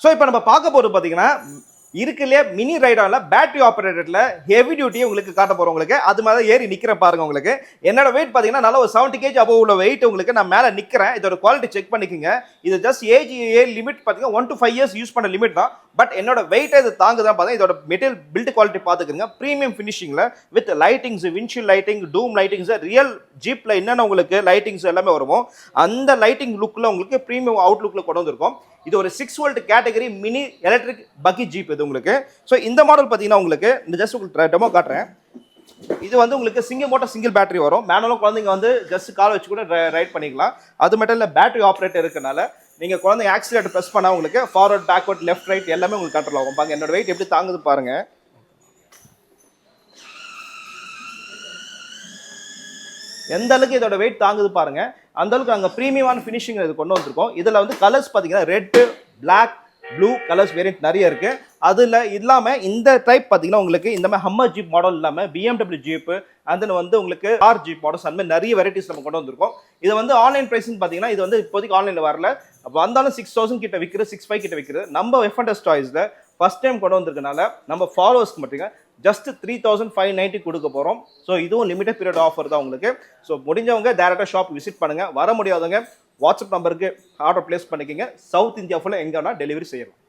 So இப்போ நம்ம பார்க்க போகிறது பார்த்தீங்கன்னா இருக்குல்லையே மினி ரைடால பேட்டரி ஆப்ரேட்டட்ல ஹெவி டியூட்டியை உங்களுக்கு காட்ட போறோம். உங்களுக்கு அது மாதிரி ஏறி நிக்கிற பாருங்க. உங்களுக்கு என்னோட வெயிட் பாத்தீங்கன்னா நல்ல ஒரு 70 kg அபவ் உள்ள வெயிட் உங்களுக்கு நான் மேல நிக்கிறேன். இதோட குவாலிட்டி செக் பண்ணிக்கோங்க. இது ஜஸ்ட் ஏஜ் லிமிட் பாத்தீங்கன்னா 1 to 5 years யூஸ் பண்ண லிமிட் தான். பட் என்னோட வெயிட் இது தாங்குதான் பார்த்தா இதோட மெட்டீரியல் பில்ட் குவாலிட்டி பார்த்துக்கோங்க. ப்ரீமியம் ஃபினிஷிங்ல with lightings, windshield lighting, dome lightings, real ஜீப்ல என்னென்ன உங்களுக்கு லைட்டிங்ஸ் எல்லாமே வருமோ அந்த லைட்டிங் லுக்ல உங்களுக்கு ப்ரீமியம் அவுட் லுக்ல கொண்டு வந்திருக்கும். இது ஒரு 6 வோல்ட் கேட்டகரி மினி எலக்ட்ரிக் பக்கி ஜீப் இது உங்களுக்கு. ஸோ இந்த மாடல் பார்த்தீங்கன்னா உங்களுக்கு இந்த ஜஸ்ட் உங்களுக்கு டெமோ காட்டுறேன். இது வந்து உங்களுக்கு சிங்கிள் மோட்டர் சிங்கிள் பேட்டரி வரும். மேனுவலும் குழந்தைங்க வந்து ஜஸ்ட் கால் வச்சு கூட ரைட் பண்ணிக்கலாம். அது மட்டும் இல்லை பேட்டரி ஆப்ரேட்டர் இருக்கனால நீங்கள் குழந்தைங்க ஆக்சிலேட்டர் ப்ரெஸ் பண்ணால் உங்களுக்கு ஃபார்வர்ட், பேக்வர்ட், லெஃப்ட், ரைட் எல்லாமே உங்களுக்கு கண்ட்ரோல் ஆகும். பாருங்க என்னோட வெயிட் எப்படி தாங்குது பாருங்க. எந்த அளவுக்கு இதோட வெயிட் தாங்குது பாருங்க. அந்த அளவுக்கு அங்கே ப்ரீமியமான ஃபினிஷிங் இது கொண்டு வந்திருக்கோம். இதில் வந்து கலர்ஸ் பார்த்தீங்கன்னா red, black, blue colours variant நிறைய இருக்கு. அதில் இல்லாமல் இந்த டைப் பார்த்தீங்கன்னா உங்களுக்கு இந்த மாதிரி ஹம்மர் ஜீப் மாடல் இல்லாமல் BMW ஜீப்பு அண்ட் வந்து உங்களுக்கு கார் ஜீப் மாடல்ஸ் அந்த மாதிரி நிறைய வெரைட்டிஸ் நம்ம கொண்டு வந்திருக்கோம். இது வந்து ஆன்லைன் ப்ரைஸிங் பார்த்தீங்கன்னா இது வந்து இப்போதைக்கு ஆன்லைனில் வரல. அப்போ வந்தாலும் 6000 கிட்ட விற்கிறது, 65 கிட்ட விற்கிறது. நம்ம F&S டாய்ஸில் ஃபர்ஸ்ட் டைம் கொண்டு வந்திருக்கனால நம்ம ஃபாலோவர்ஸ்க்கு மட்டும் ஜஸ்ட் 3590 கொடுக்க போகிறோம். ஸோ இதுவும் லிமிடெட் பீரியட் ஆஃபர் தான் உங்களுக்கு. ஸோ முடிஞ்சவங்க டேரெக்டாக ஷாப் விசிட் பண்ணுங்கள். வர முடியாதவங்க வாட்ஸ்அப் நம்பருக்கு ஆர்டர் பிளேஸ் பண்ணிக்கோங்க. சவுத் இந்தியா ஃபுல்லாக எங்கன்னா டெலிவரி செய்யலாம்.